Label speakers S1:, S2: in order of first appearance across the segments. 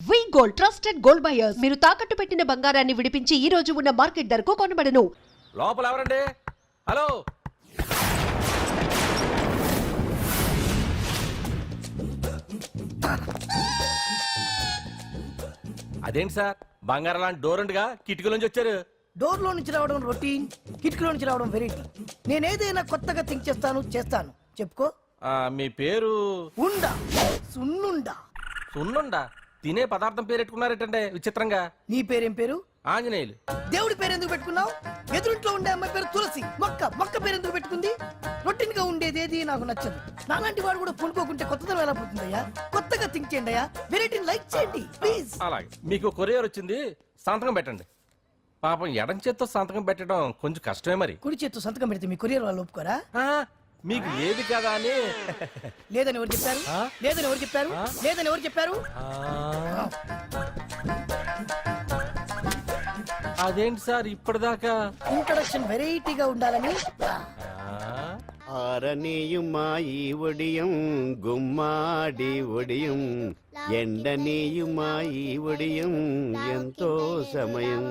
S1: వి gold trusted gold buyers మీరు తాకట్టు పెట్టిన బంగారాన్ని విడిపించి ఈ రోజు ఉన్న మార్కెట్ ధరకు కొనబడను.
S2: లోపల ఎవరండి? హలో, అదేంటి సార్ బంగారం లాంటి డోర్ ఉండగా కిటికీలోంచి వచ్చారు?
S3: డోర్ లో నుంచి రావడం రొటీన్, కిటికీలో నుంచి రావడం వెరైటీ. నేనేదైనా కొత్తగా థింక్ చేస్తాను. చెప్పుకో.
S2: మీ పేరు?
S3: ఉండా, సున్నుండా.
S2: సున్నుండా? తినే పదార్థం పేరు పెట్టుకున్నారేటంటే విచిత్రంగా.
S3: నీ పేరేం పేరు?
S2: ఆంజనేయులు.
S3: దేవుడి పేరు ఎందుకు పెట్టుకున్నావు? ఎదురింట్లో ఉండే అమ్మాయి పేరు తులసి. మొక్క పేరు ఎందుకు పెట్టుకుంది? రొటీన్ గా ఉండేది ఏది నాకు నచ్చదు. నాలాంటి వాడు కూడా కొనుక్కోకుంటే కొత్తదనం ఎలా పోతుందయ్యా? కొత్తగా థింక్ చేయండి అయ్యా, వెరైటీని లైక్ చేయండి ప్లీజ్.
S2: అలాగే, మీకు కొరియర్ వచ్చింది, సంతకం పెట్టండి. పాపం ఎడం చేత్తో సంతకం పెట్టడం కొంచెం కష్టమే మరి.
S3: కుడి చేత్తో సంతకం పెడితే మీ కొరియర్ వాళ్ళు ఒప్పుకోరా?
S2: మీకు ఏది కదా అని.
S3: లేదని ఎవరు చెప్పారు? లేదని ఎవరు చెప్పారు? లేదని ఎవరు చెప్పారు?
S2: అదేంటి సార్ ఇప్పటిదాకా?
S3: ఇంట్రొడక్షన్ వెరైటీగా ఉండాలని.
S4: ஆரணியுமாயி ஒடியும் గుమ్మాడి ఒడియం ఎండనీయుమాయి ఒడియం ఎంతో సమయం.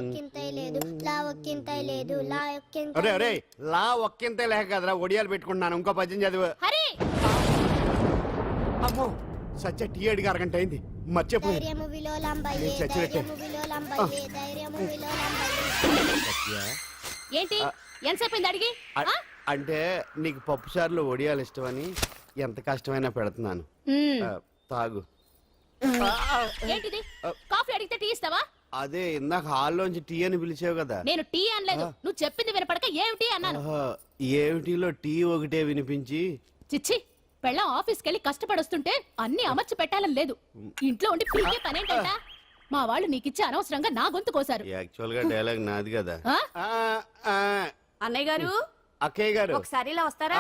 S4: అరే అరే, లా ఒక్కింతే లేక కదరా ఒడియాలు పెట్టుకుంటున్నాను. ఇంకో పద్యం చదివు. అమ్మో, సత్య టీ అడిగి అరగంట అయింది, మర్చిపోయి చచ్చినట్టే.
S5: ఏంటి ఎంతసేపు అడిగి?
S4: అంటే నీకు పప్పు సార్లు ఒడియాలు ఇష్టమని ఎంత కష్టమైనా పెడుతున్నాను. తాగు.
S5: ఏంటిది? కాఫీ అడిగితే టీ ఇస్తావా?
S4: అదే ఇందాక హాల్లోంచి టీ అని పిలిచావు కదా.
S5: నేను టీ అనలేదు, నువ్వు చెప్పింది వినపడక ఏమిటి అన్నాను.
S4: ఏమిటిలో టీ ఒకటే వినిపించి.
S5: చిచ్చి, పెళ్ళం ఆఫీస్కి వెళ్ళి కష్టపడొస్తుంటే అన్ని అమర్చి పెట్టాలని లేదు. ఇంట్లో ఉండి పీకే పనేంటంట? మా వాళ్ళు నీకిచ్చి అనవసరంగా నా గొంతు కోసారు.
S4: యాక్చువల్ గా డైలాగ్ నాది కదా.
S5: అన్నయ్య గారు,
S4: అక్కయ్య గారు
S5: ఒకసారి ఇలా వస్తారా?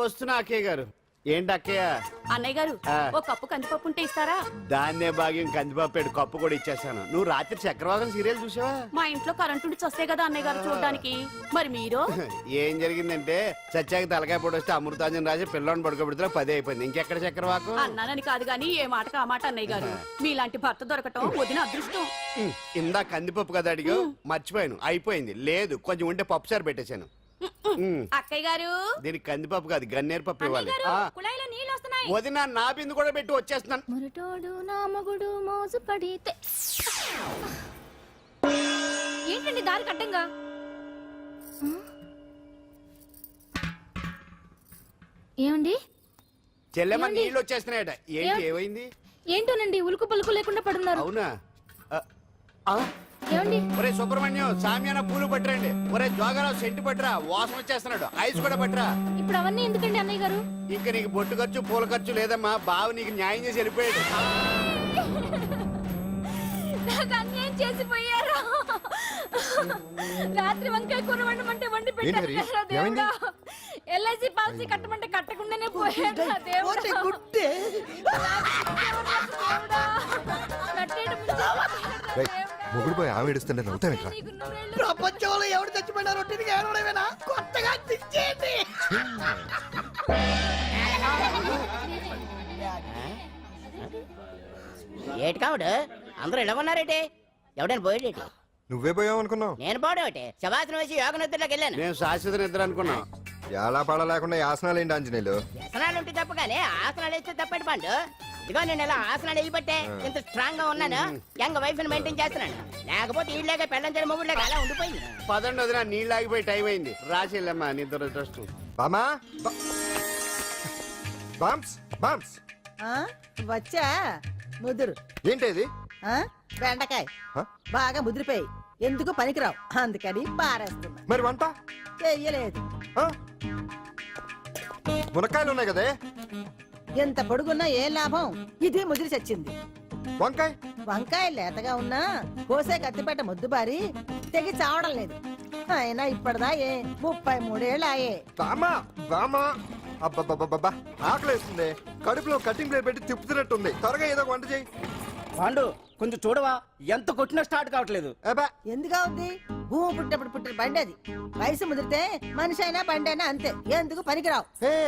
S4: వస్తున్నా అక్కయ్య గారు. ఏంటి అక్కయ్య?
S5: అన్నయ్య గారు, ఒక కప్పు కందిపప్పు ఉంటే ఇస్తారా?
S4: దాన్నే భాగ్యం కందిపప్పు కప్పు కూడా ఇచ్చేసాను. నువ్వు రాత్రి చక్రవాదం సీరియల్ చూసావా?
S5: మా ఇంట్లో కరెంటు ఉండి వస్తే కదా అన్నయ్య గారు చూడడానికి. మరి మీరు?
S4: ఏం జరిగిందంటే సత్యాకి తలకాయ పొడి వస్తే అమృతాంజన్ రాజు పిల్లని పడుకోబెడితే 10 అయిపోయింది. ఇంకెక్కడ చక్రవాకం?
S5: అన్నానని కాదు గాని ఏ మాటకు ఆ మాట అన్నయ్య గారు. మీలాంటి భర్త దొరకటం వదిన అదృష్టం.
S4: ఇందా కందిపప్పు కదా అడిగా, మర్చిపోయాను. అయిపోయింది. లేదు, కొంచెం ఉంటే పప్పు సార్ పెట్టేశాను.
S5: అక్కయ్య గారు,
S4: దీనికి కందిపప్పు కాదు గన్నేరు పప్పు ఇవ్వాలి.
S5: కుళాయిలో నీళ్ళు వస్తున్నాయి.
S4: వదిన నా బిందు కూడా పెట్టి వచ్చేస్తున్నాను.
S5: మురటోడు నా మగుడు మోజు పడితే. ఏంటండి దారి కట్టంగా? ఏమండి?
S4: చెల్లెమ్మ నీళ్ళు వచ్చేస్తున్నాయట. ఏంటి ఏమైంది?
S5: ఏంటోనండి ఉలుకు పలుకు లేకుండా పడున్నారు.
S4: అవునా?
S5: ఏమండి?
S4: ఒరే సుబ్రహ్మణ్యం, సామ్యాన పూలు పట్టరండి. ఒరే జోగరావు సెంటు పట్టరా, వాసన వచ్చేస్తున్నాడు. ఐస్ కూడా పట్టరా.
S5: ఇప్పుడు అవన్నీ ఎందుకండి అన్నయ్య గారు?
S4: ఇంకా నీకు బొట్టు ఖర్చు పూల ఖర్చు లేదమ్మా. బావ నీకు న్యాయం చేసి వెళ్ళిపోయాడు.
S5: నాకు అన్యాయం చేసిపోయారు. రాత్రి వంకాయ కూర వండమంటే వండి పెట్టారు. ఎల్ఐసి పాలసీ కట్టమంటే కట్టకుండానే పోయాడు.
S6: మొగుడు పోయి ఆమె ఏడుస్తుంటే నవ్వుతావేంట్రా?
S3: ప్రపంచంలో ఎవరు చచ్చిపోయినా రొట్టెని ఏడవడమేనా? కొత్తగా థింక్ చేయండి.
S7: ఏటి కావుడు అందరూ ఇలా ఉన్నారేటి? ఎవడైనా పోయేటి?
S6: నువ్వే పోయావు అనుకున్నావు.
S7: నేను పోవడం ఒకటి శవాసనం వేసి యోగ నిద్రలోకి వెళ్ళాను.
S4: నేను శాశ్వత నిద్ర అనుకున్నా.
S6: ఎలా పాడ లేకుండా ఆసనాలు ఏంటి ఆంజనేయులు?
S7: ఆసనాలు ఉంటే తప్ప కానీ ఆసనాలు వేస్తే తప్పటి పండు. ఇదిగో నేను ఇలా ఆసనాలు వేయబట్టే ఇంత స్ట్రాంగ్ గా ఉన్నాను. యంగ్ వైఫ్ ని మెయింటైన్ చేస్తున్నాను. లేకపోతే ఇళ్ళగా పెళ్ళంచని మొగుడులేక అలా ఉండిపోయింది.
S4: పదండి వదిన, నీళ్ళు ఆగిపోయి టైం అయింది. రాసేళ్ళమ్మా నిద్ర ట్రస్ట్.
S6: బామా బామ్స్ బామ్స్
S8: వచ్చా ముదురు.
S6: ఏంటి
S8: బెండకాయ బాగా ముదిరిపోయి ఎందుకు పనికిరావు, అందుకని పారేస్తున్నా.
S6: మరి వంట
S8: చెయ్యలేదు.
S6: మునక్కాయలు ఉన్నాయి కదే,
S8: ఎంత పొడుగున్నా ఏం లాభం? ఇది ముదిరి చచ్చింది.
S6: వంకాయ
S8: వంకాయ లేతగా ఉన్నా కోసే కత్తిపేట ముద్దుబారి తెగి చావడం లేదు. అయినా ఇప్పటిదా 33 ఏళ్ళాయే.
S6: బామా బామా అబ్బబ్బబ్బబ్బా, ఆకలేస్తుంది. కడుపులో కటింగ్ ప్లేట్ పెట్టి తిప్పుతున్నట్టుంది. త్వరగా ఏదో వంట చేయి.
S9: పాండు కొంచెం చూడవా, ఎంత కొట్టినా స్టార్ట్ కావట్లేదు.
S8: ఎందుగా ఉంది? భూమి పుట్టినప్పుడు పుట్టిన బండి అది. వయసు ముదిరితే మనిషి అయినా బండి అయినా అంతే. ఎందుకు పనికిరావు.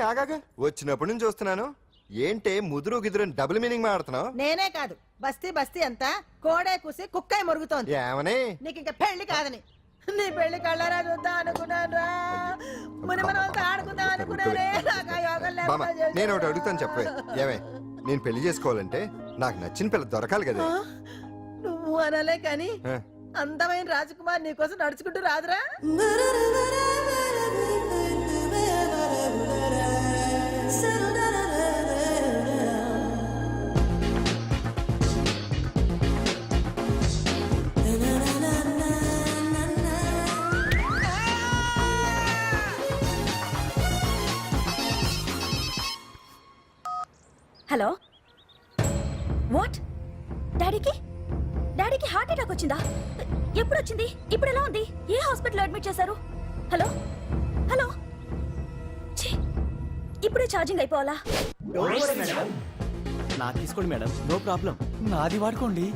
S6: ఆగాగా, వచ్చినప్పటి నుంచి చూస్తున్నాను ఏంటే ముదురు గిదురు డబుల్ మీనింగ్ మాడుతున్నావు?
S8: నేనే కాదు బస్తీ బస్తీ అంతా కోడే కూసి కుక్కాయి మొరుగుతోంది.
S6: ఏమని?
S8: నీకు ఇంకా పెళ్లి కాదని. నీ పెళ్లి కళ్ళారా చూద్దాం అనుకున్నాను రా. ముని మనవలతో ఆడుకుందాం అనుకున్నానే. నాకు ఆ యోగం
S6: బామ్మ,
S8: లేకుండా
S6: నేను ఒకటి
S8: చేశావు.
S6: అడుగుతాను చెప్పే. ఏమే, నేను పెళ్లి చేసుకోవాలంటే నాకు నచ్చిన పిల్ల దొరకాలి కదా.
S8: ఆ? నువ్వు అనలే కానీ
S6: ఆ,
S8: అందమైన రాజకుమార్ నీకోసం నడుచుకుంటూ రాదురా.
S10: హలో వాట్ డాడీకి డాడీకి హార్ట్ అటాక్ వచ్చిందా? ఎప్పుడు వచ్చింది? ఇప్పుడు ఎలా ఉంది? ఏ హాస్పిటల్ అడ్మిట్ చేశారు? హలో హలో ఛీ, ఇప్పుడే ఛార్జింగ్ అయిపోవాలా?
S9: నాది తీసుకోండి మేడం, నో ప్రాబ్లం. నాది వాడుకోండి.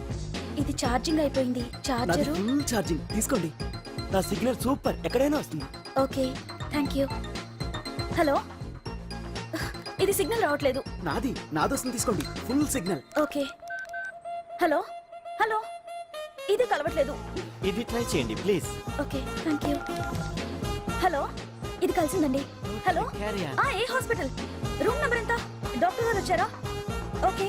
S10: ఇది ఛార్జింగ్ అయిపోయింది.
S9: నాది
S10: ఛార్జరు
S9: ఫుల్ ఛార్జింగ్, తీసుకోండి. నా సిగ్నల్ సూపర్, ఎక్కడైనా వస్తుంది.
S10: Okay thank you. హలో ఇది సిగ్నల్ రావట్లేదు.
S9: నాది వస్తుంది, తీసుకోండి. Full signal.
S10: Okay hello hello ఇది కలవట్లేదు.
S9: ఇది ట్రై చేయండి please.
S10: Okay thank you. Hello ఇది కలిసిందండి. Hello
S9: Carry on.
S10: ఏ హాస్పిటల్? రూమ్ నెంబర్ ఎంత? డాక్టర్ గారు వచ్చారా? ఓకే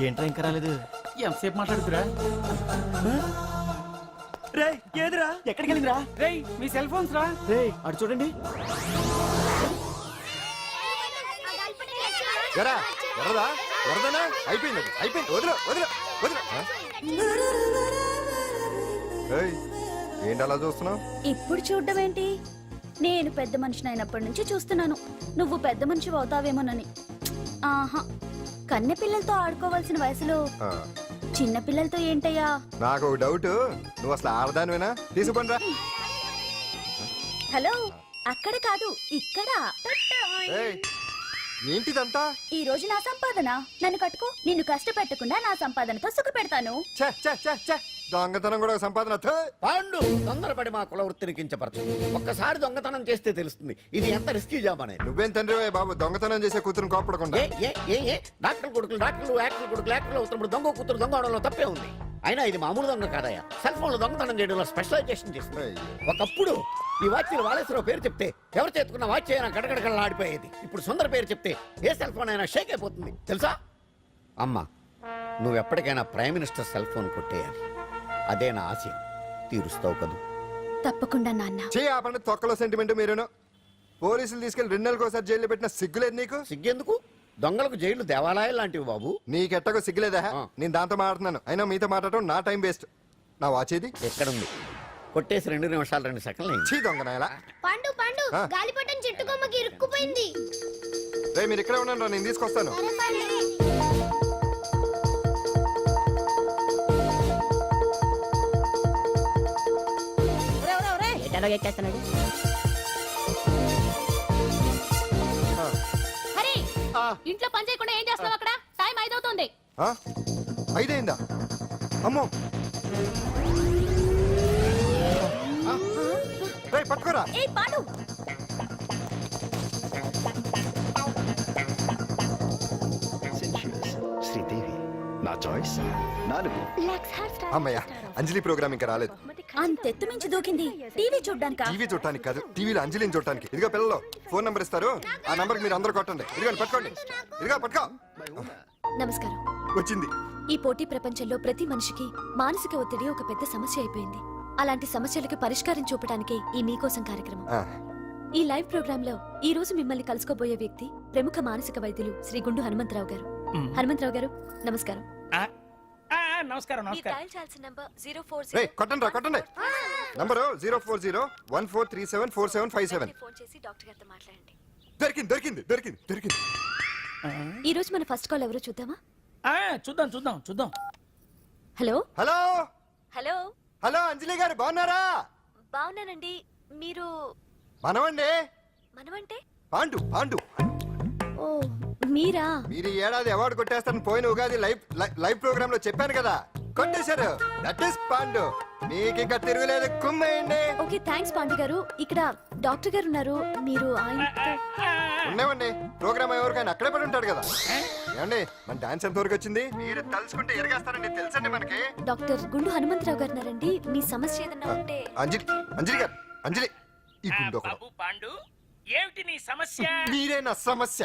S9: ఏంట్రా ఇంకా రాలేదు? ఎంతసేపు మాట్లాడుతురా? రే ఏదిరా? ఎక్కడికి వెళ్ళిందిరా? రే మీ సెల్ ఫోన్స్ రా. రే అటు చూడండి.
S6: ఎరా, ఎర్రదా వరదనా? అయిపోయింది అది, అయిపోయింది. వదిలే వదిలే వదిలే. ఆ? ఏయ్, ఏంటి అలా చూస్తున్నావు?
S10: ఇప్పుడు చూడడం ఏంటి? నేను పెద్ద మనిషిని అయినప్పటి నుంచి చూస్తున్నాను నువ్వు పెద్ద మనిషి అవుతావేమోనని. ఆహా, కన్నె పిల్లలతో ఆడుకోవాల్సిన వయసులో చిన్న పిల్లలతో ఏంటయ్యా?
S6: నాకు ఒక డౌట్, నువ్వు అసలు ఆడదానివేనా? తీసుకొని రా.
S10: హలో అక్కడ కాదు ఇక్కడ.
S6: ఏయ్, ఏంటిదంతా?
S10: ఈ రోజు నా సంపాదన. నన్ను కట్టుకో. నిన్ను కష్టపెట్టకుండా నా సంపాదనతో సుఖ పెడతాను.
S6: ఛే, ఛే, ఛే, ఛే. దొంగతనం కూడా ఒక సంపాదన. థూ.
S4: పాండు తొందరపడి మా కుల వృత్తిని కించపరచు. ఒక్కసారి దొంగతనం చేస్తే తెలుస్తుంది ఇది ఎంత రిస్కీ జాబ్ అనేది.
S6: నువ్వేం తండ్రివే బాబు, దొంగతనం చేసే కూతురు కోపడకుండా.
S4: డాక్టర్ కొడుకులు డాక్టర్లు, యాక్టర్ కొడుకులు యాక్టర్లు అవుతున్నప్పుడు దొంగ కూతురు దొంగ అవడంలో తప్పే ఉంది. అయినా ఇది మామూలు దొంగ కాదయ్యా, సెల్ ఫోన్ లో దొంగతనం చేయడంలో స్పెషలైజేషన్ చేస్తుంది. ఒకప్పుడు ఈ వాచ్లు వాలేశ్వరరావు పేరు చెప్తే ఎవరు చేతుకున్న వాచ్ అయినా గడగడగడలా ఆడిపోయేది. ఇప్పుడు సుందర పేరు చెప్తే ఏ సెల్ ఫోన్ అయినా షేక్ అయిపోతుంది తెలుసా? అమ్మా, నువ్వు ఎప్పటికైనా ప్రైమ్ మినిస్టర్ సెల్ ఫోన్ కొట్టేయాలి. అదే నా ఆశ. తీరుస్తావు కదూ?
S10: తప్పకుండా నాన్న.
S6: ఆపండి తొక్కలో సెంటిమెంట్. మీరేను పోలీసులు తీసుకెళ్లి 2 నెలలకు జైల్లో పెట్టిన సిగ్గులేదు నీకు?
S4: సిగ్గెందుకు? దొంగలకు జైలు దేవాలయాలు లాంటివి బాబు.
S6: నీకెట్టకు సిగ్గులేదా? నేను దాంతో మాట్లాడుతున్నాను, అయినా మీతో మాట్లాడటం నా టైం వేస్ట్. నా వాచ్ ఏది?
S4: ఎక్కడుంది? కొట్టేసి 2 నిమిషాలు 2 సెకండ్లు అయింది.
S6: చీ దొంగనాయలా.
S11: పండు పండు
S6: ఆ?
S11: గాలిపటం చెట్టు కొమ్మకి ఇరుక్కుపోయింది.
S6: రే మీరు ఇక్కడే ఉన్నాను రా, నేను తీసుకొస్తాను.
S8: ఒరేయ్, ఒరేయ్, ఒరేయ్.
S7: ఎటలో ఎక్కేస్తున్నాడు.
S5: హరి ఇంట్లో పని చేయకుండా ఏం చేస్తావు అక్కడ? టైం 5 అవుతుంది.
S6: ఆ? 5 అయిందా? అమ్మో, రేయ్ పట్టుకోరా.
S10: ఏ పాడు.
S6: శ్రీదేవి నా చాయిస్ 4. అమ్మయ్య, అంజలి ప్రోగ్రామ్ ఇంకా రాలేదు.
S10: అంతెత్తు మించి దూకింది. టీవీ చూడ్డానికా?
S6: టీవీ చూడటానికి కాదు, టీవీలో అంజలిని చూడటానికి. ఇదిగో పిల్లలు, ఫోన్ నంబర్ ఇస్తారు, ఆ నంబర్కి మీరు అందరూ కొట్టండి. ఇదిగోండి పట్టుకోండి. ఇదిగో పట్టుకో.
S10: నమస్కారం.
S6: వచ్చింది.
S10: ఈ పోటీ ప్రపంచంలో ప్రతి మనిషికి మానసిక ఒత్తిడి ఒక పెద్ద సమస్య అయిపోయింది. అలాంటి సమస్యలకు పరిష్కారం చూపడానికే ఈ మీకోసం కార్యక్రమం.
S6: ఆ,
S10: ఈ లైవ్ ప్రోగ్రామ్ లో ఈ రోజు మిమ్మల్ని కలుసుకోబోయే వ్యక్తి ప్రముఖ మానసిక వైద్యులు శ్రీ గుండు హనుమంతరావు గారు. హనుమంతరావు గారు నమస్కారం.
S9: నమస్కారం
S10: మీరు డయల్ చేయాల్సిన నంబర్ 040.
S6: రేయ్ కొట్టండి రా, కొట్టండి. నంబరు 04014374757.
S10: ఫోన్ చేసి డాక్టర్ గారితో మాట్లాడండి.
S6: దొరికింది దొరికింది దొరికింది దొరికింది.
S10: ఈ రోజు మన ఫస్ట్ కాల్ ఎవరో చూద్దామా?
S9: చూద్దాం చూద్దాం చూద్దాం.
S10: హలో
S6: హలో
S10: హలో
S6: హలో, అంజలి గారు బాగున్నారా?
S10: బాగున్నానండి. మీరు
S6: మనమండి.
S10: మనమంటే?
S6: పాండు పాండు.
S10: ఓ మీరా?
S6: మీరు ఈ ఏడాది అవార్డు కొట్టేస్తారని పోయిన ఉగాది లైవ్ ప్రోగ్రామ్ లో చెప్పాను కదా, కొట్టేశారు. That is Pandu. మీకు ఇంకా తిరుగులేదు, కుమ్మేయండి.
S10: ఓకే థ్యాంక్స్ పాండు గారు. ఇక్కడ డాక్టర్ గారు ఉన్నారు, మీరు ఆయనతో
S6: ఉన్నామండి. ప్రోగ్రామ్ ఎవరికైనా అక్కడే పడి ఉంటాడు కదా. ఏమండి మన డాన్స్ ఎంత వరకు వచ్చింది? మీరు తలుచుకుంటే ఎరగేస్తారండి, తెలుసండి మనకి.
S10: డాక్టర్ గుండు హనుమంతరావు గారు ఉన్నారండి. మీ సమస్య ఏదన్నా ఉంటే
S6: అంజలి అంజలి గారు, అంజలి ఈ గుండు ఒకడు.
S9: బాబు పాండు ఏమిటి నీ సమస్య?
S6: మీరే నా సమస్య.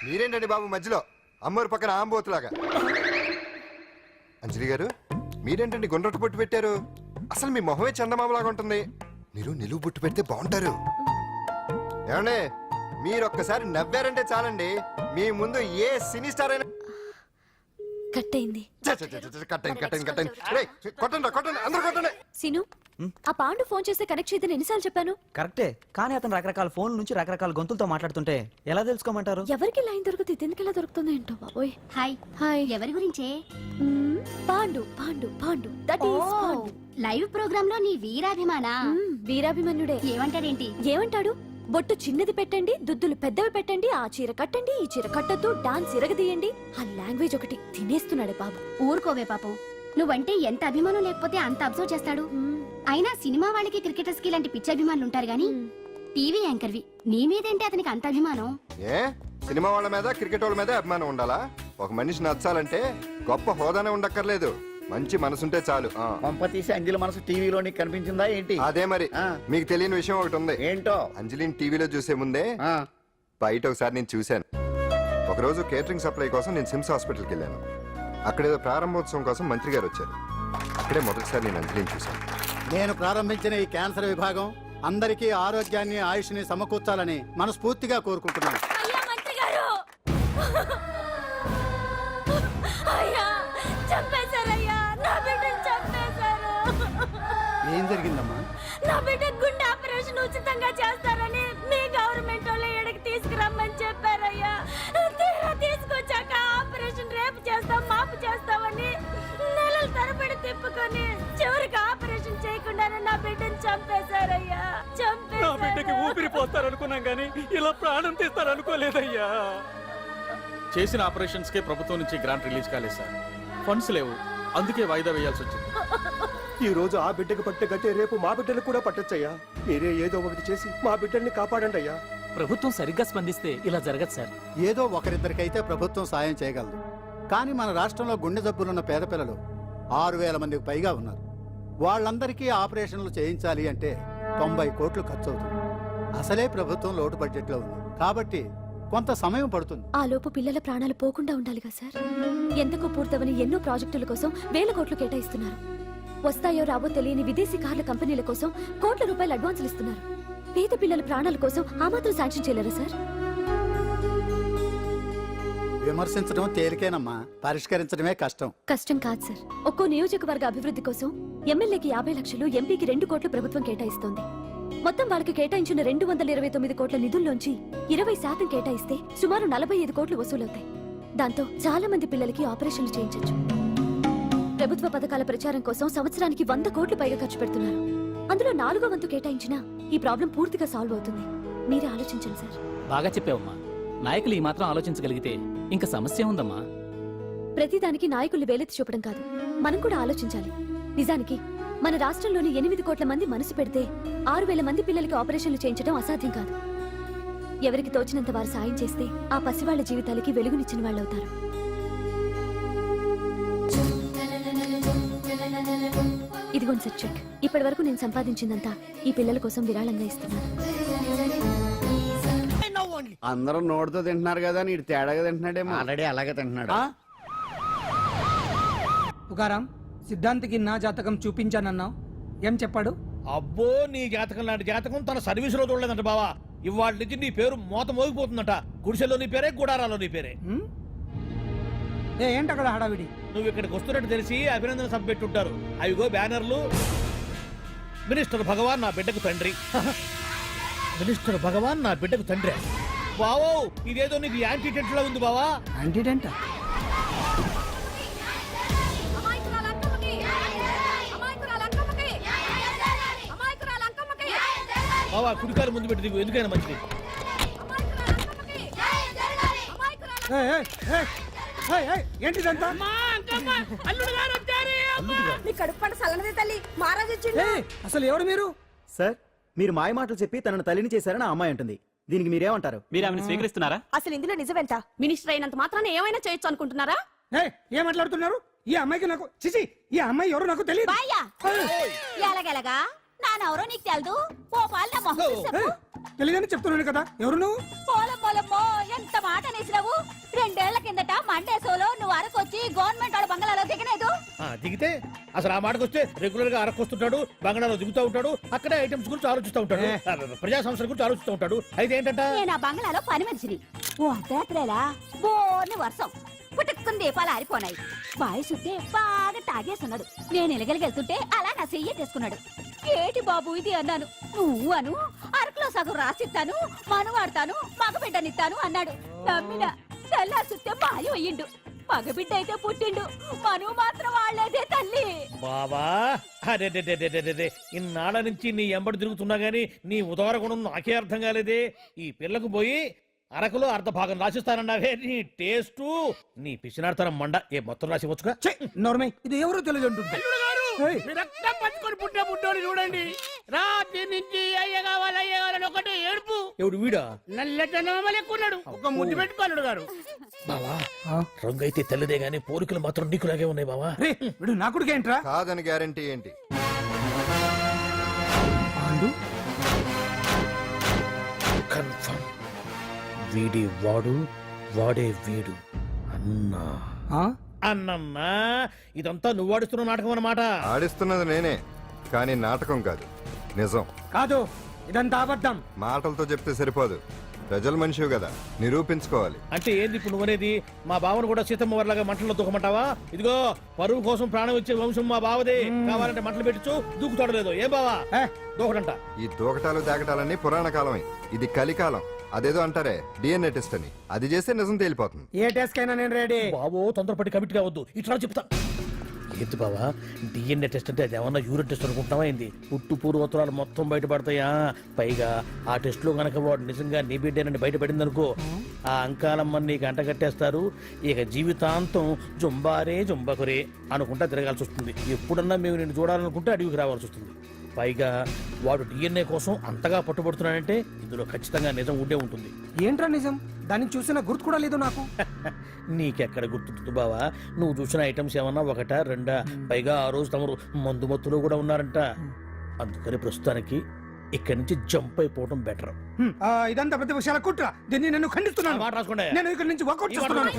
S6: మీరేంటండి బాబు మధ్యలో అమ్మోరు పక్కన ఆంబోతులాగా? అంజలి గారు మీరేంటండి గుండ్రటి బొట్టు పెట్టారు? అసలు మీ మొహమే చందమామలాగా ఉంటుంది. మీరు నిలువు బొట్టు పెడితే బాగుంటారు. ఏమండి మీరు ఒక్కసారి నవ్వారంటే చాలండి, మీ ముందు ఏ సినీ స్టార్ అయినా
S10: కట్ అయింది.
S6: కొట్టండి కొట్టండి అందరూ కొట్టండి.
S10: సీను ఆ పాండు ఫోన్ చేస్తే కనెక్ట్ చేయదని ఎన్నిసార్లు చెప్పాను?
S9: కరెక్టే, కానీ అతను రకరకాల ఫోన్ల నుంచి రకరకాల గొంతులతో మాట్లాడుతుంటే ఎలా తెలుసుకోమంటారు?
S10: ఎవరికి లైన్ దొరుకుతుంది, ఎందుకు ఎలా దొరుకుతుందో ఏంటో బాబోయ్.
S11: Hi
S10: hi.
S11: ఎవరి గురించే?
S10: Pandu Pandu Pandu that is Pandu.
S11: Live program లో నీ వీరాభిమానా?
S10: వీరాభిమన్యుడే.
S11: ఏమంటాడేంటి?
S10: ఏమంటాడు? బొట్టు చిన్నది పెట్టండి, దుద్దులు పెద్దవి పెట్టండి, ఆ చీర కట్టండి, ఈ చీర కట్టద్దు, డాన్స్ ఇరగదీయండి. ఆ లాంగ్వేజ్ ఒకటి తినేస్తున్నాడే బాబు.
S11: ఊరుకోవే పాపం, నువ్వంటే ఎంత అభిమానం లేకపోతే అంత అబ్జర్వ్ చేస్తాడు. అయినా సినిమా వాళ్ళకి క్రికెటర్స్ కి ఇలాంటి పిచ్చి అభిమానులు ఉంటారు గానీ టీవీ యాంకర్వి నీ మీదేంటి అతనికి అంత అభిమానం?
S6: ఏ సినిమా వాళ్ళ మీద క్రికెట్ వాళ్ళ మీద అభిమానం ఉండాలా? ఒక మనిషి నచ్చాలంటే గొప్ప హోదానే ఉండక్కర్లేదు, మంచి మనసుంటే చాలు.
S4: పంప తీసి అంజలి మనసు టీవీలో నీకు కనిపించిందా ఏంటి?
S6: అదే మరి. మీకు తెలియని విషయం ఒకటి ఉంది.
S4: ఏంటో?
S6: అంజలిని టీవీలో చూసే ముందే బయట ఒకసారి నేను చూశాను. ఒకరోజు కేటరింగ్ సప్లై కోసం నేను సిమ్స్ హాస్పిటల్కి వెళ్ళాను. అక్కడేదో ప్రారంభోత్సవం కోసం మంత్రి గారు వచ్చారు. అక్కడే మొదటిసారి నేను అంజలిని చూశాను.
S12: నేను ప్రారంభించిన ఈ క్యాన్సర్ విభాగం అందరికీ ఆరోగ్యాన్ని ఆయుష్ని సమకూర్చాలని మనస్ఫూర్తిగా కోరుకుంటున్నాను.
S10: అయ్యా మంత్రి గారు, అయ్యా చంపేశారయ్యా, నా బిడ్డను చంపేశారు.
S12: ఏం జరిగిందమ్మా?
S10: నా బిడ్డ గుండె ఆపరేషన్ ఉచితంగా చేస్తారని మీ గవర్నమెంట్ వాళ్ళు ఎడకి తీసుకురమ్మని చెప్పారయ్యా. తీరా తీసుకొచ్చాక ఆపరేషన్ రేపు చేస్తాం మాపు చేస్తామని నెలల తరబడి తిప్పుకొని చివరికి ఆపరేషన్ చేయకుండానే నా బిడ్డను చంపేశారయ్యా.
S9: నా బిడ్డకి ఊపిరి పోస్తారనుకున్నాం కానీ ఇలా ప్రాణం తీస్తారనుకోలేదయ్యా.
S2: చేసిన ఆపరేషన్స్ కే ప్రభుత్వం నుంచి గ్రాంట్ రిలీజ్ కాలేదు సార్. ఫండ్స్ లేవు, అందుకే వాయిదా వేయాల్సి వచ్చింది.
S12: ఈ రోజు ఆ బిడ్డకు పట్టే గట్టే రేపు మా బిడ్డలు కూడా పట్టొచ్చయ్యా. మీరే ఏదో ఒకటి చేసి మా బిడ్డల్ని కాపాడండి అయ్యా.
S9: ప్రభుత్వం సరిగ్గా స్పందిస్తే ఇలా జరగదు సార్.
S12: ఏదో ఒకరిద్దరికైతే ప్రభుత్వం సాయం చేయగలదు, కానీ మన రాష్ట్రంలో గుండె జబ్బులున్న పేద పిల్లలు 6,000 మందికి పైగా ఉన్నారు. వాళ్ళందరికీ ఆపరేషన్లు చేయించాలి అంటే 90 కోట్లు ఖర్చు అవుతుంది. అసలే ప్రభుత్వం లోటు బడ్జెట్లో ఉంది కాబట్టి కొంత సమయం పడుతుంది.
S10: ఆ లోపు పిల్లల ప్రాణాలు పోకుండా ఉండాలిగా సార్. ఎందుకు పూర్తవని ఎన్నో ప్రాజెక్టుల కోసం వేల కోట్లు కేటాయిస్తున్నారు. వస్తాయో రావో తెలియని విదేశీ కార్ల కంపెనీల కోసం కోట్ల రూపాయలు అడ్వాన్సులు ఇస్తున్నారు. పేద పిల్లల ప్రాణాల కోసం ఆ మాత్రం శాంక్షన్ చేయలేరా సార్?
S12: విమర్శించడం తేలికేనమ్మా, పరిష్కరించడమే కష్టం.
S10: కష్టం కాదు సార్. ఒక్కో నియోజకవర్గ అభివృద్ధి కోసం ఎమ్మెల్యేకి 50 లక్షలు, ఎంపీకి 2 కోట్లు ప్రభుత్వం కేటాయిస్తోంది. మొత్తం వాళ్ళకి కేటాయించిన 229 కోట్ల నిధుల్లోంచి 20% కేటాయిస్తే సుమారు 45 కోట్లు వసూలవుతాయి. దాంతో చాలా మంది పిల్లలకి ఆపరేషన్లు చేయించొచ్చు. ప్రభుత్వ పథకాల ప్రచారం కోసం సంవత్సరానికి 100 కోట్లు పైగా ఖర్చు పెడుతున్నారు. అందులో 4వ వంతు కేటాయించినా ఈ ప్రాబ్లం పూర్తిగా సాల్వ్ అవుతుంది. మీరే ఆలోచించండి సార్.
S9: బాగా చెప్పావమ్మా. నాయకులు ఈ మాత్రం ఆలోచించగలిగితే ఇంకా సమస్య ఉందమ్మా.
S10: ప్రతిదానికి నాయకుల్ని వేలెత్తి చూపడం కాదు, మనం కూడా ఆలోచించాలి. నిజానికి మన రాష్ట్రంలోని 8 కోట్ల మంది మనసు పెడితే 6,000 మంది పిల్లలకి ఆపరేషన్లు చేయించడం అసాధ్యం కాదు. ఎవరికి తోచినంత వారు సాయం చేస్తే ఆ పసివాళ్ల జీవితాలకి వెలుగునిచ్చిన వాళ్ళవుతారు. ఇదిగోండి సార్ చెక్. ఇప్పటి వరకు నేను సంపాదించిందంతా ఈ పిల్లల కోసం విరాళంగా ఇస్తున్నాను.
S4: అందరూ నోటితో తింటున్నారు కదా, నీడు తేడాగా తింటున్నాడేమో. ఆల్రెడీ అలాగే తింటున్నాడు.
S3: తుకారాం, సిద్ధాంతికి నా జాతకం చూపించానన్నావు, ఏం చెప్పాడు?
S9: అబ్బో, నీ జాతకం లాంటి జాతకం తన సర్వీస్ లో చూడలేదంట బావా. ఇవాళ నుంచి నీ పేరు మోత మోగిపోతుందట. గుడిసెలో నీ పేరే, గుడారాలో నీ పేరే.
S3: ఏంటి అక్కడ హడావిడి?
S9: నువ్వు ఇక్కడికి వస్తున్నట్టు తెలిసి అభినందన సభ పెట్టుంటారు. అవిగో బ్యానర్లు. మినిస్టర్ భగవాన్ నా బిడ్డకు తండ్రి. మినిస్టర్ భగవాన్ నా బిడ్డకు తండ్రి. బావో, ఇదేదో నీకు యాంటీటెంట్ లా ఉంది బావా.
S3: యాంటీటెంట్?
S9: బావా, కుడికారు ముందు పెట్టి దిగు, ఎందుకైనా మంచిది.
S3: ఏంటిదంతా?
S9: అల్లుడు గారు వచ్చారు.
S8: నీ కడుపు పంట సల్లనది తల్లి మహారాజు వచ్చిండు.
S3: అసలు ఎవరు మీరు?
S13: సార్ మీరు మాయ మాటలు చెప్పి తనను తల్లిని చేశారని ఆ అమ్మాయి అంటుంది. దీనికి మీరేమంటారు?
S14: మీరు ఆమెను స్వీకరిస్తున్నారా?
S10: అసలు ఇందులో నిజమేంట? మినిస్టర్ అయినంత మాత్రాన ఏమైనా చేయొచ్చు అనుకుంటున్నారా?
S3: ఏం మాట్లాడుతున్నారు? ఈ అమ్మాయికి నాకు చిచి, ఈ అమ్మాయి ఎవరు నాకు తెలియదు.
S10: బాయ్యా ఎలాగెలగా నానెవరో నీకు తెలదు. ఓ పాల మొహం చూసి చెప్పు.
S3: తెలియదని చెప్తున్నాను కదా, ఎవరు నువ్వు?
S10: పోలమ్మో ఎంత మాట అనేసినావు. 2 ఏళ్ల కిందట మండే సోలో నువ్వు అరకొచ్చి గవర్నమెంట్ వాళ్ళ బంగ్లాలో దిగలేదు.
S9: దిగితే అసలు ఆ మాటకు వస్తే రెగ్యులర్ గా అరకొస్తుంటాడు, బంగాళాలో దిగుతూ ఉంటాడు, అక్కడే ఐటమ్స్ గురించి ఆలోచిస్తూ ఉంటాడు, ప్రజా సంస్థల గురించి ఆలోచిస్తూ ఉంటాడు. అయితే ఏంటంట,
S10: నేను ఆ బంగ్లాలో పని మనిషిని. ఓ అర్ధరాత్రేలా బోర్ని వర్షం పుట్టుకుని దీపాలు ఆరిపోనాయి. బాయ్ సుట్టే బాగా తాగేస్తున్నాడు. నేను ఎలగలిగెళ్తుంటే అలా నా చెయ్యి తీసుకున్నాడు. ఏటి బాబు ఇది అన్నాను. నువ్వు అను అరకులో సగం రాసిస్తాను, మను వాడతాను, మగబిడ్డనిస్తాను అన్నాడు. నమ్మిన తెల్లారి సుట్టే మాయం అయ్యిండు. మగబిడ్డ అయితే పుట్టిండు, మను మాత్రం వాళ్లేదే తల్లి.
S9: బాబా అరే ఇన్నాళ్ళ నుంచి నీ ఎంబడి తిరుగుతున్నా గానీ నీ ఉదార గుణం నాకే అర్థం కాలేదే. ఈ పిల్లకు పోయి అరకులో అర్ధ భాగం రాసిస్తానన్నావే, నీ టేస్టు నీ పిచ్చినాడతనం మండ. ఏ మొత్తం రాసి వచ్చుగా.
S3: నోర్మై, ఇది ఎవరో తెలియదు అంటుంది.
S7: రక్తం పంచుకొని పుట్టే పుట్టోడు చూడండి. రాత్రి నుంచి అయ్య కావాలని ఒకటే ఏడుపు.
S9: ఎవడు వీడా?
S7: నల్లెక్కున్నాడు. ఒక ముద్దు పెట్టుకోలేడు గారు.
S9: బావా రంగు అయితే తెల్లదే గానీ పోలికలు మాత్రం నీకులాగే ఉన్నాయి బావా.
S3: వీడు నా కొడుకు ఏంట్రా?
S6: కాదని గ్యారంటీ ఏంటి?
S9: కన్ఫర్మ్ వీడి వాడు, వాడే వీడు. అన్నా అన్నన్నా ఇదంతా నువ్వు ఆడిస్తున్న నాటకం అన్నమాట.
S6: ఆడిస్తున్నది నేనే, కానీ నాటకం కాదు, నిజం.
S3: కాదు, ఇదంతా అబద్ధం.
S6: మాటలతో చెప్తే సరిపోదు, ప్రజల మనిషివి కదా, నిరూపించుకోవాలి.
S9: అంటే ఏంది ఇప్పుడు నువ్వనేది? మా బావను కూడా సీతమ్మ వారిలాగా మంటల్లో దూకమంటావా? ఇదిగో పరువు కోసం ప్రాణం ఇచ్చే వంశం మా బావదే. కావాలంటే మంటలు పెట్టచ్చు, దూకుతాడలేదు. ఏం బావా దూకడంట?
S6: ఈ దూకటాలు దాకటాలన్నీ పురాణ కాలమే, ఇది కలికాలం. అదేదో అంటారే డిఎన్ఏ టెస్ట్ అని, అది చేస్తే నిజం తేలిపోతుంది.
S3: ఏ టెస్ట్ కైనా నేను రెడీ.
S9: బాబో తొందరపడి కమిట్ కావద్దు, ఇట్లా చెప్తా. ఏంటి బావా డిఎన్ఏ టెస్ట్ అంటే అది ఏమన్నా యూరిన్ టెస్ట్ అనుకుంటావా ఏంది? పుట్టు పూర్వోత్తరాలు మొత్తం బయటపడతాయా? పైగా ఆ టెస్ట్ లో గనక వాడు నిజంగా నీ బిడ్డేనని బయటపడింది అనుకో, ఆ అంకాలమ్మని నీకు అంటగట్టేస్తారు. ఇక జీవితాంతం జుంబారే జుంబకురే అనుకుంటా తిరగాల్సి వస్తుంది. ఎప్పుడన్నా మేము నిన్ను చూడాలనుకుంటే అడవికి రావాల్సి వస్తుంది. పైగా వాడు డిఎన్ఏ కోసం అంతగా పట్టుబడుతున్నాడంటే ఇందులో ఖచ్చితంగా నిజం ఉండే ఉంటుంది.
S3: ఏంట్రా నిజం? దాన్ని చూసిన గుర్తు కూడా లేదు నాకు.
S9: నీకెక్కడ గుర్తుంటుంది బావా? నువ్వు చూసిన ఐటమ్స్ ఏమన్నా ఒకటా రెండా? పైగా ఆ రోజు తమరు మందు మత్తులో కూడా ఉన్నారంట. అందుకని ప్రస్తుతానికి ఇక్కడి నుంచి జంప్ అయిపోవడం బెటర్.
S3: ఇదంతా పెద్ద విషయాల కుట్ర. దీన్ని నేను ఖండిస్తున్నాను.
S9: మాట రాసుకోండి.
S3: నేను ఇక్కడి నుంచి వర్కౌట్ చేస్తున్నాను.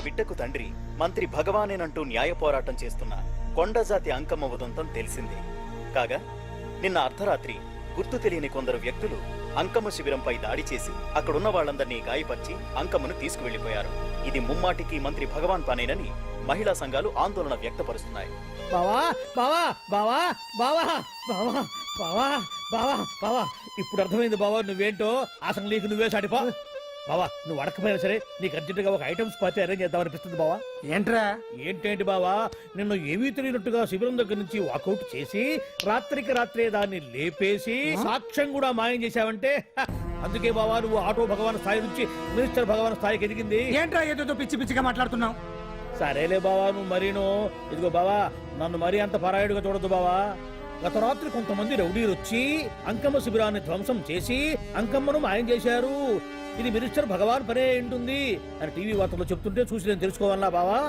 S13: బిడ్డకు తండ్రి మంత్రి భగవానేనంటూ న్యాయ పోరాటం చేస్తున్న కొండజాతి అంకమ్మ ఉదంతం తెలిసిందే. కాగా నిన్న అర్ధరాత్రి గుర్తు తెలియని కొందరు వ్యక్తులు అంకమ్మ శిబిరంపై దాడి చేసి అక్కడున్న వాళ్ళందరినీ గాయపరిచి అంకమ్మను తీసుకువెళ్లిపోయారు. ఇది ముమ్మాటికి మంత్రి భగవాన్ పనేనని మహిళా సంఘాలు ఆందోళన వ్యక్తపరుస్తున్నాయి.
S9: బావా బావా బావా బావా బావా బావా బావా బావా ఇప్పుడు అర్థమైంది బావా నువ్వేంటో. అసలు నీకు నువ్వే సాటిపో బావా. నువ్వు అడకపోయినా సరే నీకు అర్జెంటుగా ఒక ఐటమ్స్ పార్టీ అరేంజ్ చేద్దాం అనిపిస్తుంది బావా.
S3: ఏంట్రా?
S9: ఏంటేంటి బావా, నిన్ను ఏమీ తెలియనట్టుగా శిబిరం దగ్గర నుంచి వాకౌట్ చేసి రాత్రికి రాత్రే దాన్ని లేపేసి సాక్ష్యం కూడా మాయం చేశావంటే అందుకే బావా నువ్వు ఆటో భగవాన్ స్థాయి నుంచి మినిస్టర్ భగవాన్ స్థాయికి ఎదిగింది.
S3: ఏంట్రా ఏదో పిచ్చి పిచ్చిగా మాట్లాడుతున్నావు?
S9: సరేలే బావా నువ్వు మరీను. ఇదిగో బావా నన్ను మరీ అంత పరాయుడుగా చూడద్దు బావా. గత రాత్రి కొంతమంది రౌడీలు వచ్చి అంకమ్మ శిబిరాన్ని ధ్వంసం చేసి అంకమ్మను మాయం చేశారు. ఇది మినిస్టర్ భగవాన్ పనే ఉంటుంది అని టీవీ వార్తల్లో చెప్తుంటే చూసి నేను తెలుసుకోవాలా బావా.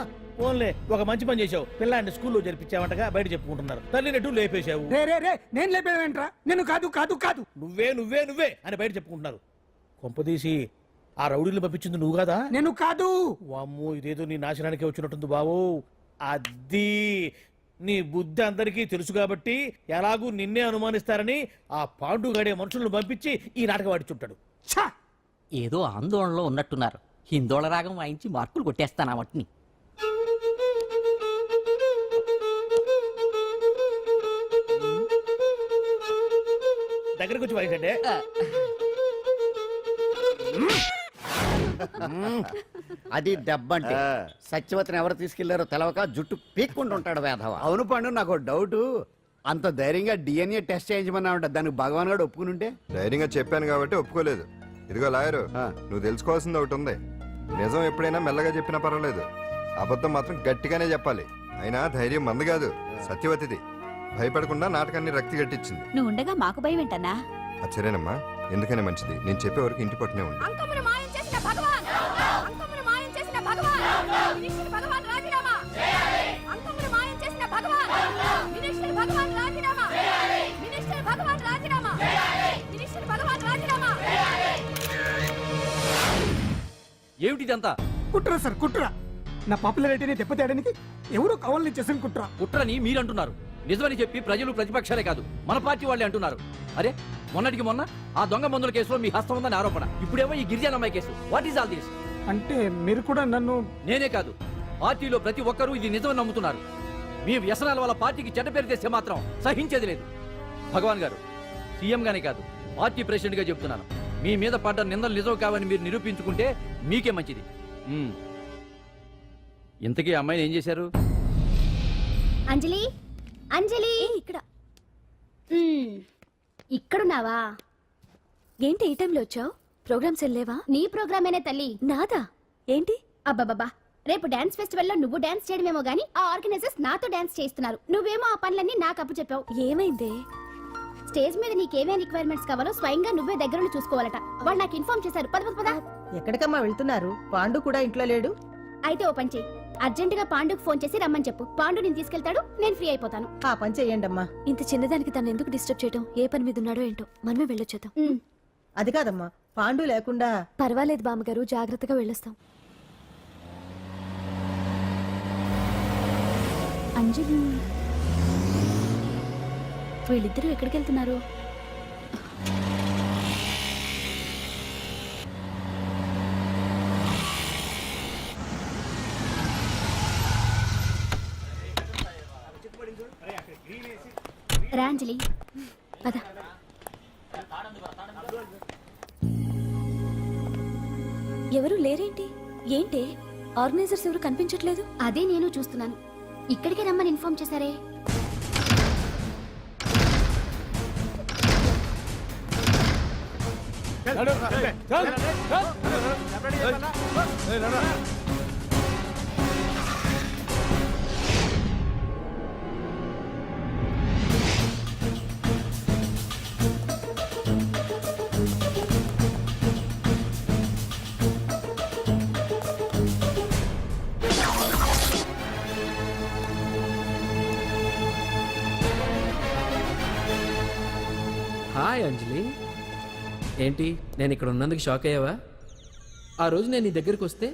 S9: ఓన్లే ఒక మంచి పని చేశావు, పిల్లాన్ని స్కూల్లో జరిపించావంటగా బయట చెప్పుకుంటున్నారు. తల్లినట్టు లేపేశావు.
S3: నేను లేపేవేంట్రా? నేను కాదు కాదు కాదు
S9: నువ్వే నువ్వే నువ్వే అని బయట చెప్పుకుంటున్నారు. కొంపదీసి ఆ రౌడీలు పంపించింది నువ్వు కాదా?
S3: నేను కాదు.
S9: వామ్మో ఇదేదో నీ నాశనానికే వచ్చినట్టుంది బావు. అది నీ బుద్ధి అందరికీ తెలుసు కాబట్టి ఎలాగూ నిన్నే అనుమానిస్తారని ఆ పాండుగాడే మనుషులను పంపించి ఈ నాటకం ఆడిచుంటాడు.
S7: ఏదో ఆందోళనలో ఉన్నట్టున్నారు. హిందోళ రాగం వాయించి మార్కులు కొట్టేస్తాను వాటిని.
S9: దగ్గరకు వచ్చి వాయించండి.
S4: అది దెబ్బంటే సత్యవతిని ఎవరు తీసుకెళ్లారో తెలవక జుట్టు పీక్కుంటూ ఉంటాడు వేధవ.
S14: అవును పండు నాకు డౌట్, అంత ధైర్యంగా డిఎన్ఏ టెస్ట్ చేయించమన్నా ఉంటా, దానికి భగవాన్ గారు ఒప్పుకునుంటే.
S6: ధైర్యంగా చెప్పాను కాబట్టి ఒప్పుకోలేదు. ఇదిగో లాయరు, నువ్వు తెలుసుకోవాల్సింది ఒకటి ఉంది. నిజం ఎప్పుడైనా మెల్లగా చెప్పినా పర్వాలేదు, అబద్ధం మాత్రం గట్టిగానే చెప్పాలి. అయినా ధైర్యం మంది కాదు, సత్యవతిది. భయపడకుండా నాటకాన్ని రక్తి గట్టించింది.
S10: నువ్వు ఉండగా మాకు భయం ఏంటన్నా?
S6: సరేనమ్మా, ఎందుకనే మంచిది. నేను చెప్పే వరకు ఇంటి పట్టునే ఉంది.
S10: అంకమును మాయం చేసిన భగవాన్, అంకమును మాయం చేసిన భగవాన్, మినిస్టర్ భగవాన్ రాజీనామా. అంకమును మాయం చేసిన భగవాన్, మినిస్టర్ భగవాన్ రాజీనామా. మినిస్టర్ భగవాన్ రాజీనామా. మినిస్టర్ భగవాన్ రాజీనామా.
S3: ఏమిటిదంతా? కుట్ర సార్, కుట్ర. నా పాపులారిటీని దెబ్బతేయడానికి ఎవరో కావాలని చేసిన కుట్ర. కుట్రని మీరంటున్నారు, నిజమని చెప్పి ప్రజలు ప్రతిపక్షాలే కాదు మన పార్టీ వాళ్ళే అంటున్నారు. అరే మొన్నటికి మొన్న ఆ దొంగ మందుల కేసులో మీ హస్తం ఉందని ఆరోపణ, ఇప్పుడేమో ఈ గిరిజన అమ్మాయి case. What is all this? అంటే మీరు కూడా నన్ను... నేనే కాదు, పార్టీలో ప్రతి ఒక్కరూ ఇది నిజమని నమ్ముతున్నారు. మీ వ్యసనాల వల్ల పార్టీకి చెడ్డ పేరు తెస్తే మాత్రం సహించేది లేదు. భగవాన్ గారు, సీఎం గానే కాదు పార్టీ ప్రెసిడెంట్ గా చెప్తున్నాను, మీ మీద పడ్డ నిందలు నిజం కావని మీరు నిరూపించుకుంటే మీకే మంచిది. ఇంతకీ అమ్మాయిని ఏం చేశారు?
S11: అంజలి, అంజలి, ఇక్కడ ఇక్కడున్నావా?
S10: ఏంటి ఈ టైంలో వచ్చావు? ప్రోగ్రామ్స్ వెళ్ళేవా?
S11: నీ ప్రోగ్రామేనే తల్లి.
S10: నాదా? ఏంటి?
S11: అబ్బబ్బబ్బా, రేపు డాన్స్ ఫెస్టివల్ లో నువ్వు డాన్స్ చేయడమేమో గానీ ఆ ఆర్గనైజర్స్ నాతో డాన్స్ చేస్తున్నారు. నువ్వేమో ఆ పనులన్నీ నాకు అప్పు చెప్పావు.
S10: ఏమైందే?
S11: స్టేజ్ మీద నీకేమేం రిక్వైర్మెంట్స్ కావాలో స్వయంగా నువ్వే దగ్గరుండి చూసుకోవాలట. వాళ్ళు నాకు ఇన్ఫార్మ్ చేశారు. పద పద పద.
S8: ఎక్కడికమ్మా వెళ్తున్నారు? పాండు కూడా ఇంట్లో లేడు.
S11: అయితే ఓ పని చెయ్యి, అర్జెంట్ గా పాండుకు ఫోన్ చేసి రమ్మని చెప్పు. పాండు నేను తీసుకెళ్తాడు, నేను ఫ్రీ అయిపోతాను.
S8: ఆ పని చెయ్యండి అమ్మా.
S10: ఇంత చిన్నదానికి తను ఎందుకు డిస్టర్బ్ చేయటం? ఏ పని మీద ఉన్నాడో ఏంటో, మనమే వెళ్ళొచ్చేద్దాం.
S8: అది కాదమ్మా, పాండు లేకుండా...
S10: పర్వాలేదు బామ్మగారు, జాగ్రత్తగా వెళ్ళొస్తాం. అంజలి, వీళ్ళిద్దరూ ఎక్కడికి వెళ్తున్నారు?
S11: రా అంజలి,
S10: పద. ఎవరు లేరేంటి? ఏంటి ఆర్గనైజర్స్ ఎవరు కనిపించట్లేదు?
S11: అదే నేను చూస్తున్నాను. ఇక్కడికే రమ్మని ఇన్ఫార్మ్ చేశారే.
S3: హాయ్ అంజలి, ఏంటి నేను ఇక్కడ ఉన్నందుకు షాక్ అయ్యావా? ఆ రోజు నేను నీ దగ్గరికి వస్తే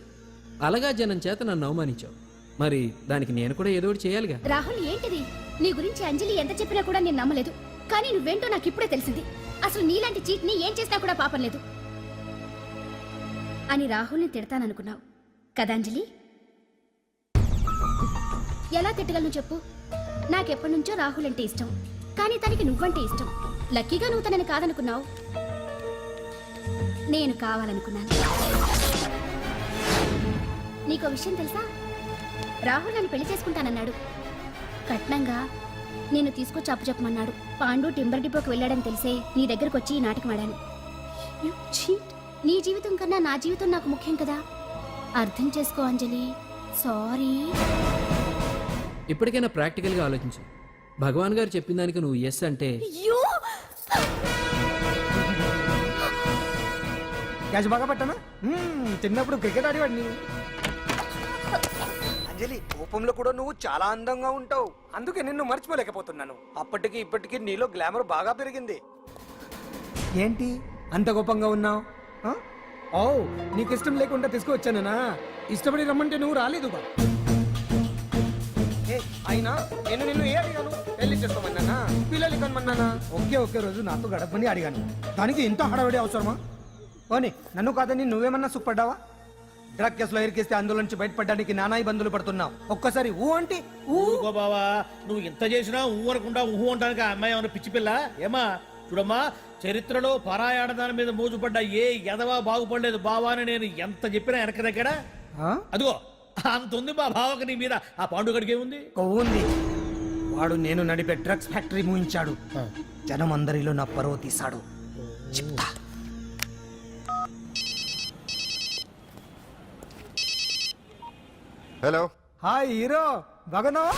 S3: అలగా జనం చేత నన్ను అవమానించావు, మరి దానికి నేను కూడా ఏదో ఒకటి చేయాలిగా.
S11: రాహుల్, ఏంటిది? నీ గురించి అంజలి ఎంత చెప్పినా కూడా నేను నమ్మలేదు. కానీ నువ్వేంటో నాకు ఇప్పుడే తెలిసింది. అసలు నీలాంటి చీట్ ని ఏం చేసినా కూడా పాపం లేదు అని రాహుల్ని తిడతాననుకున్నావు కదా అంజలి? ఎలా తిట్టగలను చెప్పు? నాకెప్పటి నుంచో రాహుల్ అంటే ఇష్టం, కానీ తనకి నువ్వంటే ఇష్టం. లక్కీగా నువ్వు తనని కాదనుకున్నావు, నేను కావాలనుకున్నాను. నీకో విషయం తెలుసా? రాహుల్ నన్ను పెళ్లి చేసుకుంటానన్నాడు. కట్నంగా నేను తీసుకొచ్చి అప్పు చెప్పమన్నాడు. పాండు టింబర్ డిపోకి వెళ్ళాడని తెలిసే నీ దగ్గరకు వచ్చి ఈ నాటకం ఆడాను. నీ జీవితం కన్నా నా జీవితం నాకు ముఖ్యం కదా, అర్థం చేసుకో అంజలి. సారీ.
S3: ఇప్పటికైనా ప్రాక్టికల్ గా ఆలోచించు. భగవాన్ గారు చెప్పిన దానికి నువ్వు ఎస్ అంటే...
S15: క్యాచ్ బాగా పట్టానా? చిన్నప్పుడు క్రికెట్ ఆడేవాడిని. అంజలి, కోపంలో కూడా నువ్వు చాలా అందంగా ఉంటావు, అందుకే నిన్ను మర్చిపోలేకపోతున్నాను. అప్పటికి ఇప్పటికి నీలో గ్లామర్ బాగా పెరిగింది. ఏంటి అంత కోపంగా ఉన్నావు? ఓ, నీకు ఇష్టం లేకుండా తీసుకువచ్చానా? ఇష్టపడి రమ్మంటే నువ్వు రాలేదుగా. అయినా నేను నిన్ను ఏ అడిగాను? పెళ్లి చేసుకోమన్నానా, పిల్లలు కనమన్నానా? ఒకే రోజు నాతో గడపని అడిగాను, దానికి ఇంత హడావిడి అవసరమా? పోనీ నన్ను కాదని నువ్వేమన్నా సుఖపడ్డావా? డ్రగ్ కేసులో ఇరికిస్తే అందులో నుంచి బయటపడడానికి నానా ఇబ్బందులు పడుతున్నావు. ఒక్కసారి ఊ అంటే
S9: ఊరుకో బావా, నువ్వు ఇంత చేసినా ఊ అనకుండా ఊహు అంటానికి ఆ అమ్మాయి ఏమన్నా పిచ్చి పిల్ల? ఏమా చూడమ్మా, చరిత్రలో పరాయాడదాని మీద మోజుపడ్డ ఏ ఎదవా బాగుపడలేదు బావా అని నేను ఎంత చెప్పినా వెనక దగ్గర అదిగో అంత ఉంది మా బావకు నీ మీద. ఆ పాండుగడికి ఏముంది?
S15: కొవ్వుంది. వాడు నేను నడిపే డ్రగ్స్ ఫ్యాక్టరీ మూయించాడు. జనం అందరిలో నా పరువు తీశాడు. చెప్తా.
S6: హలో
S15: హాయ్ హీరో, బాగున్నావా?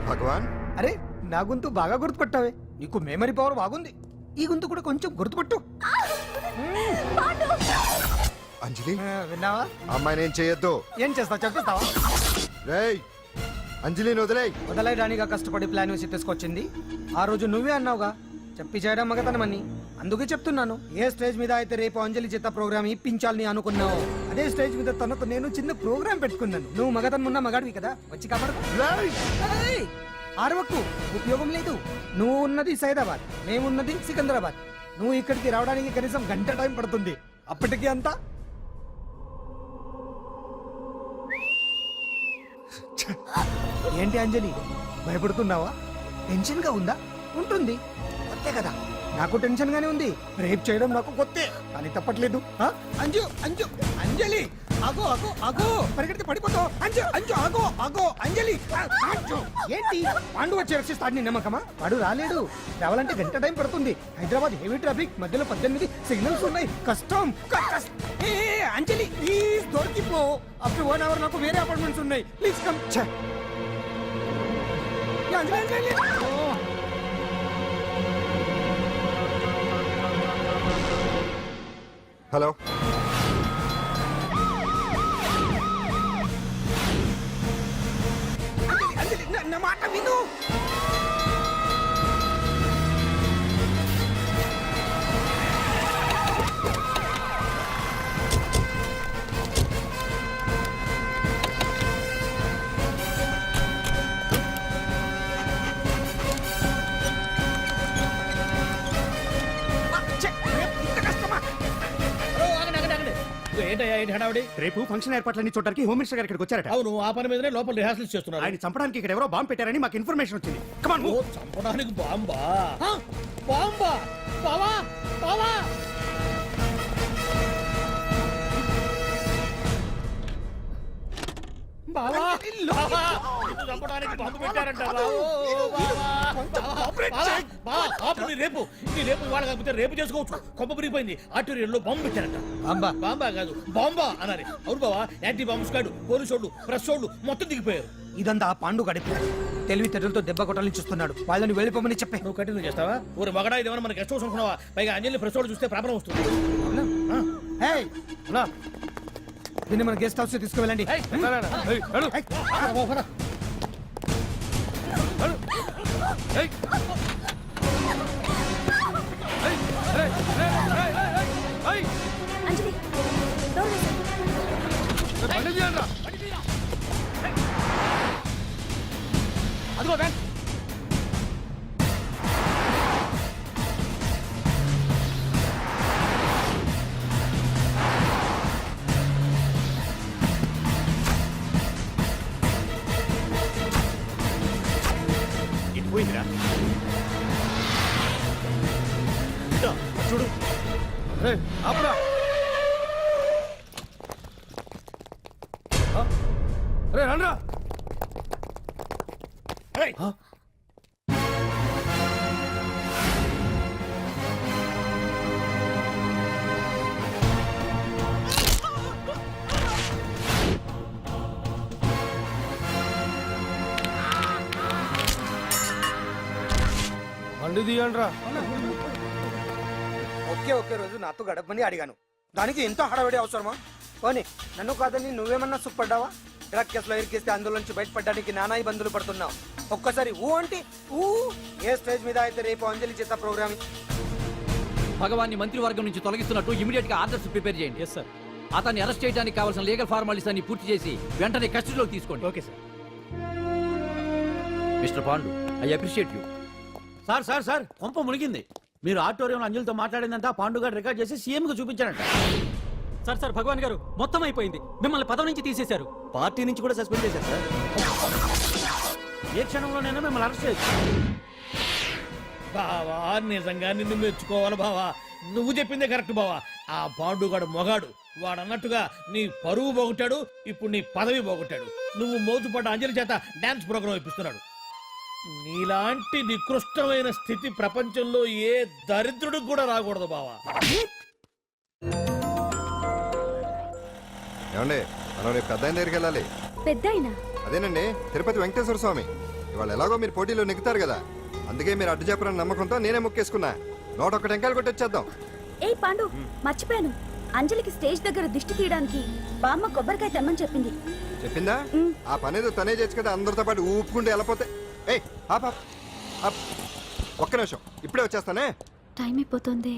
S6: భగవాన్.
S15: అరే నా గొంతు బాగా గుర్తుపట్టావే. నీకు మెమరీ పవర్ బాగుంది. ఈ గొంతు కూడా కొంచెం గుర్తుపట్టు.
S6: అంజలి,
S15: విన్నావా?
S6: అమ్మాయిని ఏం చేయొద్దు.
S15: ఏం చేస్తావు చెప్పిస్తావా?
S6: రేయ్, అంజలిని వదిలేయ్.
S15: వదలయడానిగా కష్టపడి ప్లాన్ వేసి తీసుకొచ్చింది. ఆ రోజు నువ్వే అన్నావుగా చెప్పి చేయడం మగతనమని. అందుకే చెప్తున్నాను, ఏ స్టేజ్ మీద అయితే రేపు అంజలి చేత ప్రోగ్రామ్ ఇప్పించాలని అనుకున్నావు, అదే స్టేజ్ మీద తనకు నేను చిన్న ప్రోగ్రామ్ పెట్టుకున్నాను. నువ్వు మగతనం ఉన్న మగాడివి కదా, వచ్చి కాపాడు. ఆరవకు, ఉపయోగం లేదు. నువ్వు ఉన్నది సైదాబాద్, మేమున్నది సికింద్రాబాద్. నువ్వు ఇక్కడికి రావడానికి కనీసం గంట టైం పడుతుంది. అప్పటికి అంతా ఏంటి అంజలి, భయపడుతున్నావా? టెన్షన్ గా ఉందా? ఉంటుంది, కొత్తే కదా. నాకు టెన్షన్ గానే ఉంది. రేప్ చేయడం నాకు కొత్తే, కానీ తప్పట్లేదు. అంజు అంజు అంజలి, ఆగో ఆగో ఆగో, పరిగెడితే పడిపోతావు. అంజు అంజు ఆగో ఆగో అంజలి. అంజు, ఏంటి పాండు వచ్చి రక్షిస్తాడు నీ నమ్మకమా? వాడు రాలేడు. రావాలంటే గంట టైం పడుతుంది. హైదరాబాద్ హెవీ ట్రాఫిక్, మధ్యలో 18 సిగ్నల్స్ ఉన్నాయి. కష్టం. ఏ అంజలి ప్లీజ్ దొరికిపో. ఆఫ్టర్ 1 అవర్ నాకు వేరే అపార్ట్మెంట్స్ ఉన్నాయి. Please come. అంజలి
S6: హలో,
S15: అంజలి నా మాట విను.
S9: ఏంటయ్యా ఏంటి హడావుడి?
S14: రేపు ఫంక్షన్ ఏర్పాట్లన్నీ చూడడానికి హోమ్ మినిస్టర్ గారు ఇక్కడికి వచ్చారట.
S9: అవును, ఆ పని మీదనే లోపల రిహార్సల్స్ చేస్తున్నారు.
S14: ఆయన చంపడానికి ఇక్కడ ఎవరో బాంబు పెట్టారని మాకు ఇన్ఫర్మేషన్ వచ్చింది. కమాన్.
S9: ఓ, చంపడానికి బాంబా? బాంబా? బావా బావా, బావా బావా, చంపడానికి బాంబు పెట్టారంటారా? రేపు వాళ్ళ కాకపోతే రేపు చేసుకోవచ్చు. కొమ్మ పిరిగిపోయింది. ఆర్టీరియల్లో బాంబు పెట్టారంట. బాంబా? బాంబా కాదు, బాంబా అనాలి. అవును బావా, యాంటీ బాంబు స్క్వాడ్, పోలీసు వాళ్ళు, ప్రెస్ వాళ్ళు మొత్తం దిగిపోయారు.
S15: ఇదంతా ఆ పాండు గడిపి తెలివితేటలతో దెబ్బ కొట్టాలని చూస్తున్నాడు. వాళ్ళని వెళ్ళిపోమని చెప్పే.
S9: నువ్వు కంటిన్యూ చేస్తావా? ఊరి మగడా ఇదేమన్నా మనకి గెస్ట్ హౌస్ అనుకున్నావా? పైగా అంజలి ప్రెస్ వాళ్ళు చూస్తే ప్రాబ్లం వస్తుంది.
S15: దీన్ని మన గెస్ట్ హౌస్ తీసుకువెళ్ళండి.
S10: అంజలి డోర్ వేసేయ్.
S9: అదిగో బ్యాంక్.
S13: ఇది పోయిందిరా. చూడు,
S15: ఆపురా. రండ్రా. బండి తీయండ్రా. ఒకే రోజు నాతో గడపని అడిగాను, దానికి ఎంతో హడావిడి అవసరమా? పోనీ నన్ను కాదని నువ్వేమన్నా సుప్పడ్డావా? డ్రగ్ కేసులో ఇరికిస్తే అందులో నుంచి బయటపడడానికి నానా ఇబ్బందులు పడుతున్నావు. ఒక్కసారి ఊ అంటే ఊ. ఏ స్టేజ్ మీద అయితే రేపు అంజలి చేత ప్రోగ్రామ్
S16: భగవాన్ని మంత్రివర్గం నుంచి తొలగిస్తున్నట్టు ఇమీడియట్ గా ఆర్డర్స్ ప్రిపేర్ చేయండి.
S9: Yes sir.
S16: అతన్ని అరెస్ట్ చేయడానికి కావాల్సిన లీగల్ ఫార్మాలిటీస్ అన్ని పూర్తి చేసి వెంటనే కస్టడీలోకి తీసుకోండి.
S9: Okay sir.
S16: Mister Pandu, I appreciate you.
S2: Sir sir sir, కొంప మునిగింది. మీరు ఆడిటోరియంలో అంజలితో మాట్లాడిందంతా పాండు గారు రికార్డ్ చేసి సీఎం కు చూపించారంట.
S16: సార్ సార్, భగవాన్ గారు మొత్తం అయిపోయింది. మిమ్మల్ని పదవి నుంచి తీసేశారు.
S2: పార్టీ నుంచి కూడా సస్పెండ్ చేశారు సార్. ఏ క్షణంలోనైనా మిమ్మల్ని అరెస్ట్ చేయొచ్చు.
S9: బావా నిజంగా నిన్ను మెచ్చుకోవాలి బావా. నువ్వు చెప్పిందే కరెక్ట్ బావా. ఆ పాండుగాడు మొగాడు. వాడు అన్నట్టుగా నీ పరువు పోగొట్టాడు, ఇప్పుడు నీ పదవి పోగొట్టాడు. నువ్వు మోతుపడ్డ అంజలి చేత డాన్స్ ప్రోగ్రాం ఇప్పిస్తున్నాడు. నీలాంటి నికృష్టమైన స్థితి ప్రపంచంలో ఏ దరిద్రుడికి కూడా రాకూడదు బావా.
S6: ఏమండి మనం రేపు పెద్ద ఆయన దగ్గరికి వెళ్ళాలి.
S10: పెద్దాయినా?
S6: అదేనండి తిరుపతి వెంకటేశ్వర స్వామి. ఇవాళ ఎలాగో మీరు పోటీలో నెగ్గుతారు కదా, అందుకే మీరు అడ్డు చెప్పరని నమ్మకంతో నేనే మొక్కేసుకున్నా. 101 టెంకాయలు కొట్టొచ్చేద్దాం.
S10: ఏయ్ పాండు, మర్చిపోయాను. అంజలికి స్టేజ్ దగ్గర దిష్టి తీయడానికి బామ్మ కొబ్బరికాయ తెమ్మని చెప్పింది.
S6: చెప్పిందా? ఆ పనేదో తనే చేయొచ్చు కదా, అందరితో పాటు ఊపుకుంటూ వెళ్ళిపోతే. ఏయ్ ఆప్ ఆప్ ఆప్. ఒక్క నిమిషం, ఇప్పుడే వచ్చేస్తానే.
S10: టైం అయిపోతుంది.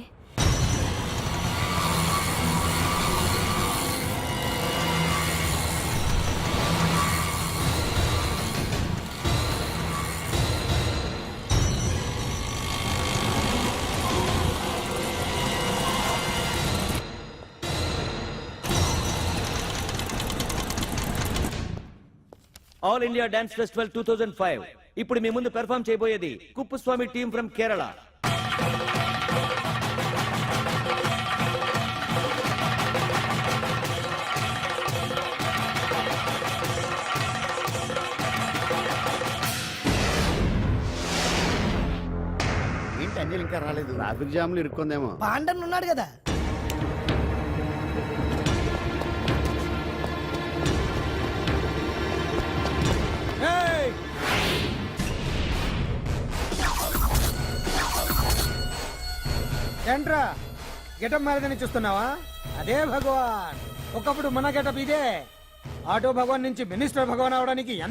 S16: ఆల్ ఇండియా డాన్స్ ఫెస్టివల్ 2005 ఇప్పుడు మీ ముందు పెర్ఫామ్ చేయబోయేది కుప్పుస్వామి టీమ్ ఫ్రమ్ కేరళ.
S4: ఏంటి అంజలి ఇంకా రాలేదు? ట్రాఫిక్ జామ్లు ఇరుక్కుందేమో.
S3: పాండన్ ఉన్నాడు కదా.
S15: ఏంట్రా గెటప్ మారదని చూస్తున్నావా? అదే భగవాన్. ఒకప్పుడు మన గెటప్ ఇదే. ఆటో భగవాన్ నుంచి మినిస్టర్ భగవాన్ అవడానికి